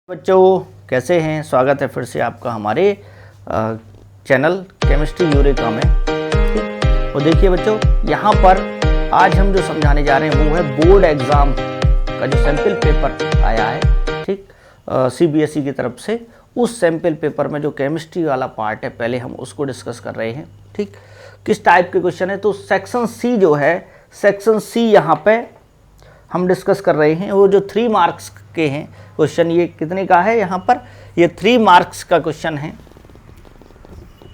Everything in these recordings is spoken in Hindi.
बच्चों कैसे हैं। स्वागत है फिर से आपका हमारे चैनल केमिस्ट्री यूरेका में। ठीक, और देखिए बच्चों, यहाँ पर आज हम जो समझाने जा रहे हैं वो है बोर्ड एग्ज़ाम का जो सैम्पल पेपर आया है। ठीक, सीबीएसई की तरफ से उस सैम्पल पेपर में जो केमिस्ट्री वाला पार्ट है पहले हम उसको डिस्कस कर रहे हैं। ठीक, किस टाइप के क्वेश्चन है, तो सेक्शन सी जो है, सेक्शन सी यहाँ पे हम डिस्कस कर रहे हैं। वो जो 3 मार्क्स के हैं क्वेश्चन, ये कितने का है, यहाँ पर ये 3 मार्क्स का क्वेश्चन है।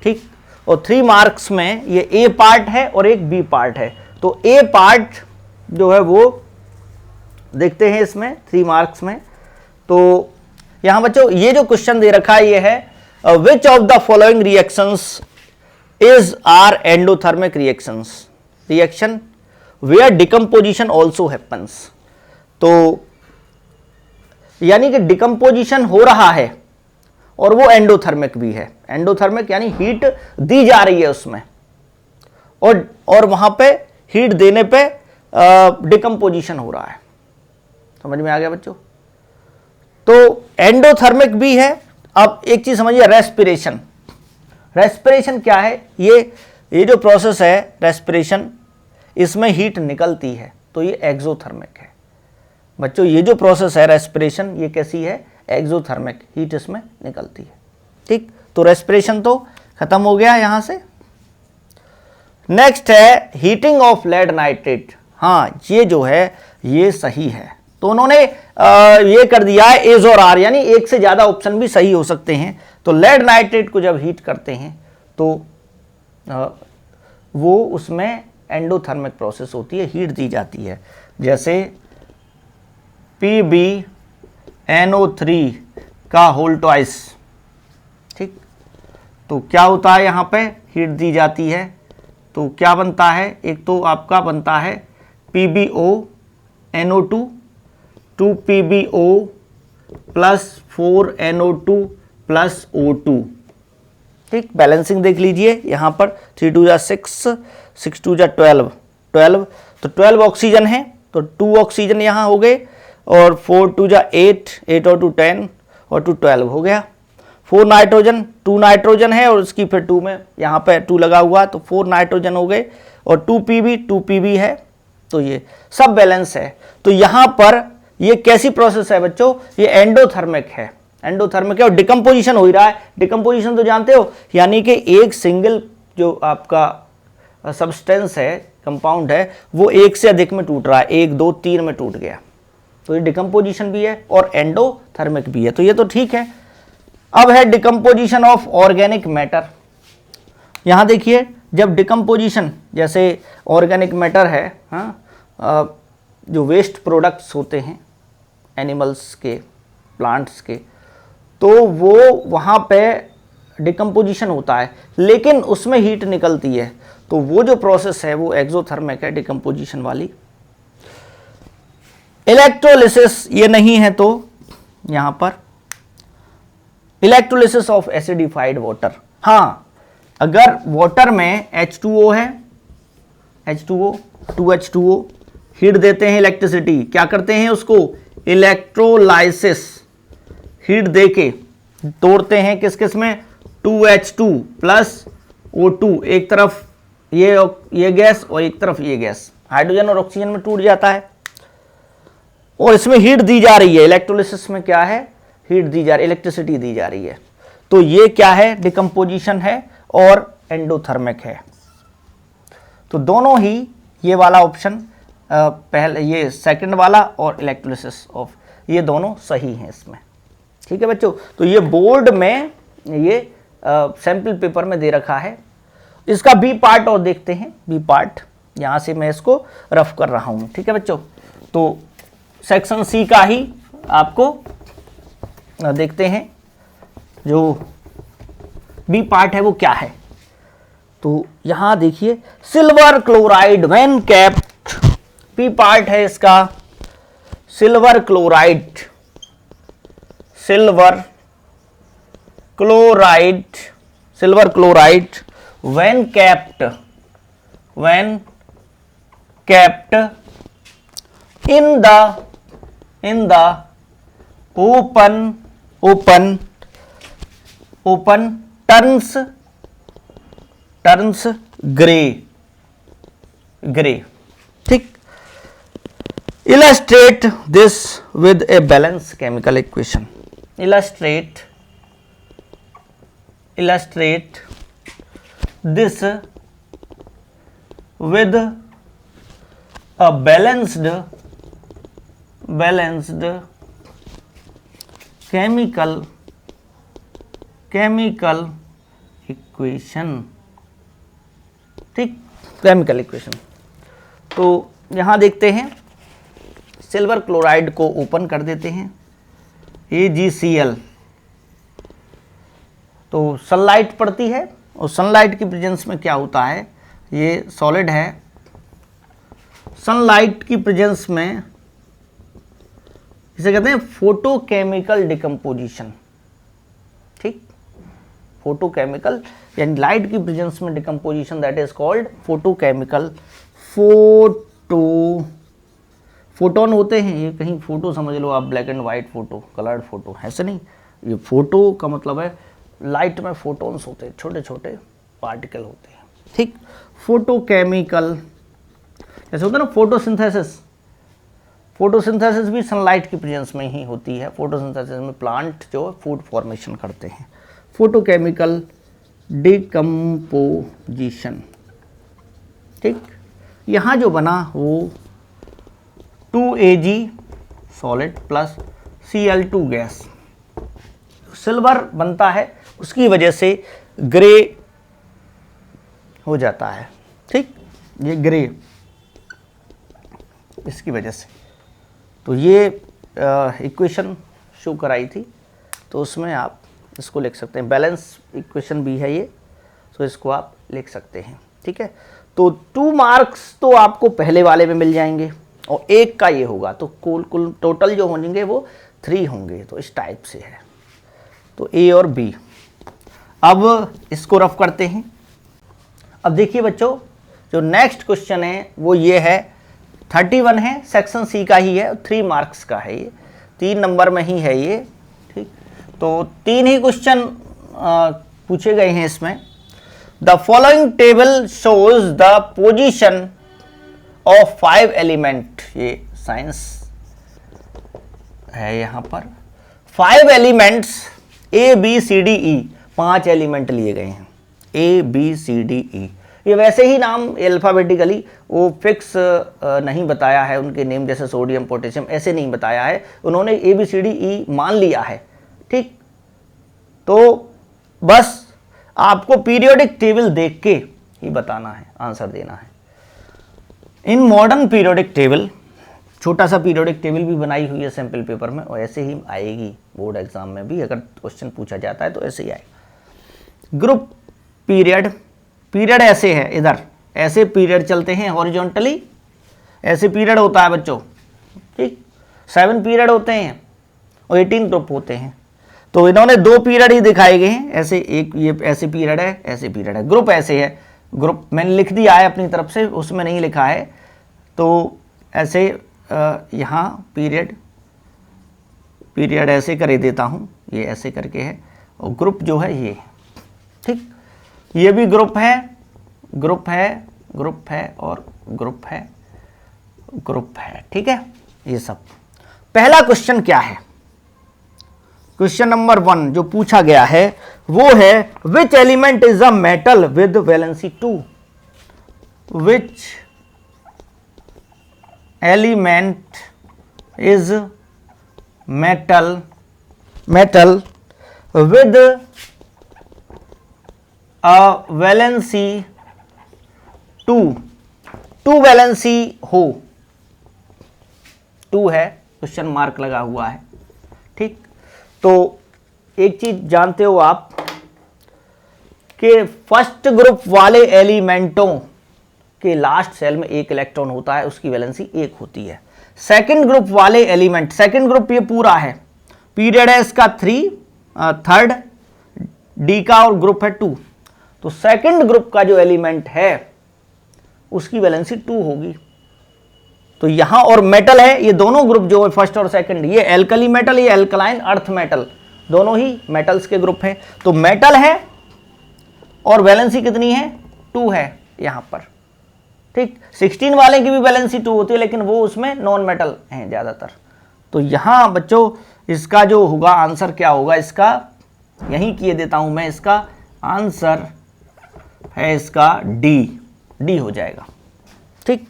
ठीक, और 3 मार्क्स में ये ए पार्ट है और एक बी पार्ट है। तो ए पार्ट जो है वो देखते हैं इसमें 3 मार्क्स में। तो यहाँ बच्चों ये जो क्वेश्चन दे रखा है ये है which of the following reactions is are endothermic reactions, reaction where decomposition also happens. तो यानी कि डिकम्पोजिशन हो रहा है और वो एंडोथर्मिक भी है। एंडोथर्मिक यानी हीट दी जा रही है उसमें और वहां पे हीट देने पे डिकम्पोजिशन हो रहा है। समझ में आ गया बच्चों। तो एंडोथर्मिक भी है। अब एक चीज समझिए, रेस्पिरेशन। रेस्पिरेशन क्या है, ये जो प्रोसेस है रेस्पिरेशन, इसमें हीट निकलती है तो ये एक्सोथर्मिक है। बच्चों ये जो प्रोसेस है रेस्पिरेशन, ये कैसी है, एक्सोथर्मिक, हीट इसमें निकलती है। ठीक, तो रेस्पिरेशन तो खत्म हो गया यहां से। नेक्स्ट है हीटिंग ऑफ लेड नाइट्रेट। हाँ, ये जो है ये सही है। तो उन्होंने ये कर दिया है एज और आर, यानी एक से ज्यादा ऑप्शन भी सही हो सकते हैं। तो लेड नाइट्रेट को जब हीट करते हैं तो वो उसमें एंडोथर्मिक प्रोसेस होती है, हीट दी जाती है। जैसे PbNO3 का होल ट्वाइस। ठीक, तो क्या होता है, यहाँ पे हीट दी जाती है तो क्या बनता है, एक तो आपका बनता है PbONO2 2PbO plus 4NO2 plus O2। ठीक, बैलेंसिंग देख लीजिए यहाँ पर 3 2 6 6 2 12 12, तो 12 ऑक्सीजन है तो 2 ऑक्सीजन यहाँ हो गए, और 4 2 8 8 और 2 10 और 2 12 हो गया। 4 नाइट्रोजन, 2 नाइट्रोजन है और उसकी फिर 2 में यहाँ पे 2 लगा हुआ तो 4 नाइट्रोजन हो गए, और 2 पीबी है। तो ये सब बैलेंस है। तो यहाँ पर ये कैसी प्रोसेस है बच्चों, ये एंडोथर्मिक है। एंडोथर्मिक है और डिकम्पोजिशन हो ही रहा है। डिकम्पोजिशन तो जानते हो, यानी कि एक सिंगल जो आपका सब्सटेंस है, कंपाउंड है, वो एक से अधिक में टूट रहा है, 1 2 3 में टूट गया, तो ये डिकम्पोजिशन भी है और एंडोथर्मिक भी है। तो ये तो ठीक है। अब है डिकम्पोजिशन ऑफ ऑर्गेनिक मैटर। यहां देखिए, जब डिकम्पोजिशन, जैसे ऑर्गेनिक मैटर है, हाँ, जो वेस्ट प्रोडक्ट्स होते हैं एनिमल्स के, प्लांट्स के, तो वो वहां पे डिकम्पोजिशन होता है लेकिन उसमें हीट निकलती है। तो वो जो प्रोसेस है वो एक्सोथर्मिक है, डिकम्पोजिशन वाली। इलेक्ट्रोलिसिस ये नहीं है, तो यहां पर इलेक्ट्रोलिसिस ऑफ एसिडिफाइड वाटर। हाँ, अगर वाटर में H2O है, H2O 2H2O, हीट देते हैं इलेक्ट्रिसिटी, क्या करते हैं उसको, इलेक्ट्रोलाइसिस, हीट देके तोड़ते हैं किस किस में, 2H2 प्लस O2, एक तरफ ये गैस और एक तरफ ये गैस, हाइड्रोजन और ऑक्सीजन में टूट जाता है और इसमें हीट दी जा रही है। इलेक्ट्रोलिसिस में क्या है, हीट दी जा रही है, इलेक्ट्रिसिटी दी जा रही है। तो ये क्या है, डिकम्पोजिशन है और एंडोथर्मिक है। तो दोनों ही, ये वाला ऑप्शन पहले, ये सेकंड वाला और इलेक्ट्रोलिसिस ऑफ, ये दोनों सही हैं इसमें। ठीक है बच्चों। तो ये बोर्ड में ये सैंपल पेपर में दे रखा है। इसका बी पार्ट और देखते हैं। बी पार्ट यहां से मैं इसको रफ कर रहा हूं। ठीक है बच्चों। तो सेक्शन सी का ही आपको देखते हैं, जो बी पार्ट है वो क्या है। तो यहां देखिए, silver chloride when kept, B part है इसका, silver chloride, silver chloride when kept in the open open turns grey, ठीक। Illustrate this with a balance chemical equation, illustrate this with a balanced chemical equation, ठीक, केमिकल इक्वेशन। तो यहां देखते हैं सिल्वर क्लोराइड को ओपन कर देते हैं, AgCl, तो सनलाइट पड़ती है और सनलाइट की प्रेजेंस में क्या होता है, ये सॉलिड है, सनलाइट की प्रेजेंस में इसे कहते हैं फोटोकेमिकल डिकम्पोजिशन, ठीक, फोटोकेमिकल यानी लाइट की प्रेजेंस में decomposition, that is called photochemical. Photon होते हैं, ये कहीं फोटो समझ लो आप, black and white photo, coloured photo, ऐसे नहीं, ये फोटो का मतलब है लाइट में फोटोन्स होते हैं, छोटे छोटे पार्टिकल होते हैं, ठीक। फोटोकेमिकल जैसे होता है ना फोटोसिंथेसिस भी सनलाइट की प्रेजेंस में ही होती है। फोटोसिंथेसिस में प्लांट जो फूड फॉर्मेशन करते हैं। फोटोकेमिकल डिकम्पोजिशन, ठीक। यहाँ जो बना वो 2Ag solid plus Cl2 gas, silver बनता है, उसकी वजह से ग्रे हो जाता है, ठीक, ये ग्रे इसकी वजह से। तो ये इक्वेशन शो कराई थी, तो उसमें आप इसको लिख सकते हैं, बैलेंस इक्वेशन भी है ये, तो इसको आप लिख सकते हैं, ठीक है। तो 2 मार्क्स तो आपको पहले वाले में मिल जाएंगे और 1 का ये होगा, तो कुल टोटल जो होंगे वो 3 होंगे। तो इस टाइप से है, तो A और B। अब इसको रफ करते हैं। अब देखिए बच्चों, जो नेक्स्ट क्वेश्चन है वो ये है, 31 है, सेक्शन सी का ही है, 3 मार्क्स का है, ये 3 नंबर में ही है ये, ठीक। तो 3 ही क्वेश्चन पूछे गए हैं इसमें। The following table shows the position of 5 element, ये साइंस है, यहाँ पर 5 एलिमेंट्स ABCDE, 5 एलिमेंट लिए गए हैं ABCDE। ये वैसे ही नाम अल्फाबेटिकली, वो फिक्स नहीं बताया है उनके नेम, जैसे सोडियम पोटेशियम ऐसे नहीं बताया है, उन्होंने ABCDE मान लिया है, ठीक। तो बस आपको पीरियोडिक टेबल देख के ही बताना है, आंसर देना है। इन मॉडर्न पीरियोडिक टेबल, छोटा सा पीरियोडिक टेबल भी बनाई हुई है सैंपल पेपर में, और ऐसे ही आएगी बोर्ड एग्जाम में भी, अगर क्वेश्चन पूछा जाता है तो ऐसे ही आएगा। ग्रुप पीरियड ऐसे है, इधर ऐसे पीरियड चलते हैं हॉरिजॉन्टली, ऐसे पीरियड होता है बच्चों, ठीक। 7 पीरियड होते हैं और 18 ग्रुप होते हैं। तो इन्होंने 2 पीरियड ही दिखाए गए हैं, ऐसे एक ये ऐसे पीरियड है, ऐसे पीरियड है। ग्रुप ऐसे है, ग्रुप मैंने लिख दिया है अपनी तरफ से, उसमें नहीं लिखा है, तो ऐसे यहाँ पीरियड ऐसे कर देता हूँ, ये ऐसे करके है, और ग्रुप जो है ये, ठीक। ये भी ग्रुप है और ग्रुप है, ठीक है। ये सब पहला क्वेश्चन क्या है, क्वेश्चन नंबर 1 जो पूछा गया है वो है, which element is a metal with valency 2, which element is metal with a valency 2 valency हो, 2 है, क्वेश्चन मार्क लगा हुआ है, ठीक। तो एक चीज जानते हो आप कि फर्स्ट ग्रुप वाले एलिमेंटों के लास्ट सेल में 1 इलेक्ट्रॉन होता है, उसकी वैलेंसी 1 होती है। सेकंड ग्रुप वाले एलिमेंट, सेकंड ग्रुप ये पूरा है, पीरियड है इसका 3, थर्ड डी का और ग्रुप है 2, तो सेकंड ग्रुप का जो एलिमेंट है उसकी वैलेंसी 2 होगी। तो यहां और मेटल है, ये दोनों ग्रुप जो है फर्स्ट और सेकंड, ये एल्कली मेटल, ये एल्कलाइन अर्थ मेटल, दोनों ही मेटल्स के ग्रुप हैं। तो मेटल है और वैलेंसी कितनी है, 2 है यहाँ पर, ठीक। 16 वाले की भी वैलेंसी 2 होती है, लेकिन वो उसमें नॉन मेटल हैं ज़्यादातर। तो यहाँ बच्चों इसका जो होगा आंसर क्या होगा, इसका यहीं किए देता हूँ मैं, इसका आंसर है इसका डी हो जाएगा, ठीक।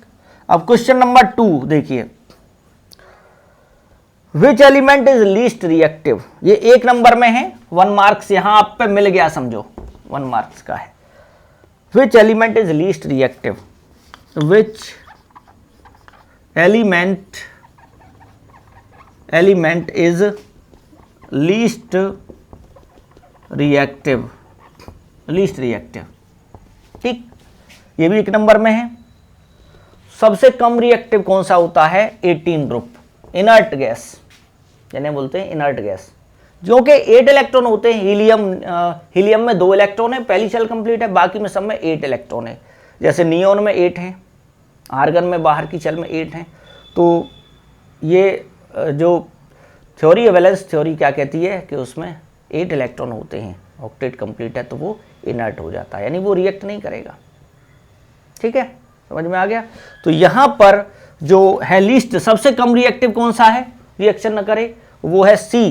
अब क्वेश्चन नंबर 2 देखिए, which element is least reactive. ये 1 नंबर में है, 1 मार्क्स यहां आप पे मिल गया, समझो 1 मार्क्स का है। Which element is least reactive, which element is least reactive, ठीक। ये भी 1 नंबर में है। सबसे कम रिएक्टिव कौन सा होता है, 18 ग्रुप, इनर्ट गैस, जिन्हें बोलते हैं इनर्ट गैस, जो कि 8 इलेक्ट्रॉन होते हैं। हीलियम में 2 इलेक्ट्रॉन है, पहली शेल कंप्लीट है, बाकी में सब में 8 इलेक्ट्रॉन है। जैसे नियोन में 8 हैं, आर्गन में बाहर की शेल में 8 हैं। तो ये जो थ्योरी है, वैलेंस थ्योरी क्या कहती है कि उसमें 8 इलेक्ट्रॉन होते हैं, ऑक्टेट कंप्लीट है, तो वो इनर्ट हो जाता है, यानी वो रिएक्ट नहीं करेगा, ठीक है, समझ में आ गया। तो यहाँ पर जो है लीस्ट, सबसे कम रिएक्टिव कौन सा है, रिएक्शन न करे, वो है सी।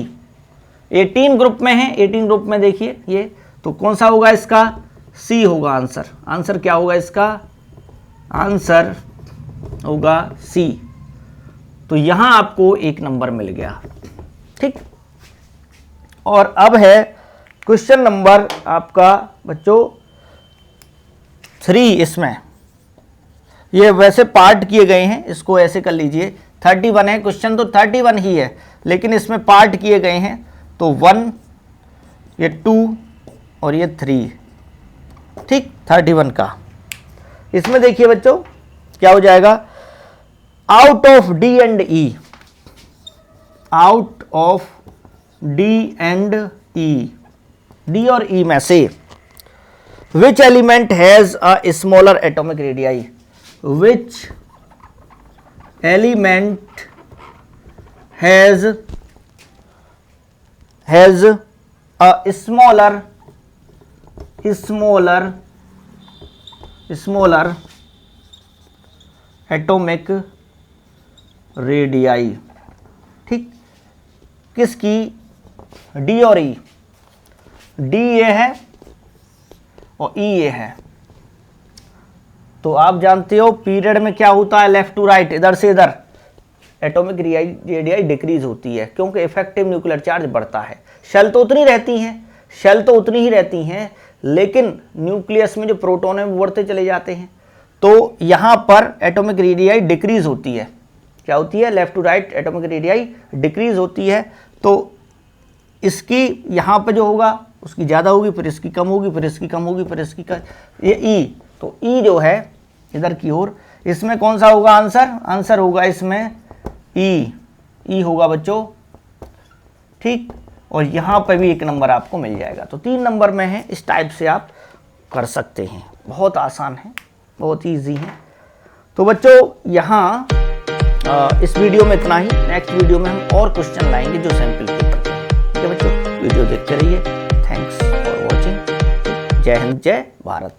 18 ग्रुप में है, 18 ग्रुप में देखिए ये, तो कौन सा होगा इसका, सी होगा आंसर। आंसर क्या होगा इसका, आंसर होगा सी। तो यहाँ आपको 1 नंबर मिल गया, ठीक। और अब है क्वेश्चन नंबर आपका बच्चों 3। इसमें ये वैसे पार्ट किए गए हैं, इसको ऐसे कर लीजिए। 31 है क्वेश्चन, तो 31 ही है, लेकिन इसमें पार्ट किए गए हैं। तो 1, ये 2 और ये 3, ठीक, 31 का। इसमें देखिए बच्चों क्या हो जाएगा, out of D and E, out of D and E, D और ई में से which element has a smaller atomic radii, which element has a smaller atomic radii, ठीक। किसकी, डी और ई, डी ये है और ई ये है। तो आप जानते हो पीरियड में क्या होता है, लेफ्ट टू राइट, इधर से इधर एटॉमिक रेडियाई डिक्रीज होती है, क्योंकि इफेक्टिव न्यूक्लियर चार्ज बढ़ता है। शेल तो उतनी रहती हैं, शेल तो उतनी ही रहती हैं, लेकिन न्यूक्लियस में जो प्रोटॉन है वो बढ़ते चले जाते हैं। तो यहाँ पर एटॉमिक रेडियाई डिक्रीज होती है, क्या होती है, left to right atomic radii decrease होती है। तो इसकी यहाँ पे जो होगा उसकी ज़्यादा होगी, फिर इसकी कम होगी, फिर इसकी कम होगी, फिर इसकी ये ई। तो ई जो है इधर की ओर, इसमें कौन सा होगा आंसर, आंसर होगा इसमें ई होगा बच्चों, ठीक। और यहाँ पे भी 1 नंबर आपको मिल जाएगा। तो 3 नंबर में है, इस टाइप से आप कर सकते हैं, बहुत आसान है, बहुत ईजी है। तो बच्चों यहाँ इस वीडियो में इतना ही। नेक्स्ट वीडियो में हम और क्वेश्चन लाएंगे जो सैंपल पेपर के हैं, ठीक है बच्चों। वीडियो देखते रहिए। Thanks for watching. जय हिंद, जय भारत।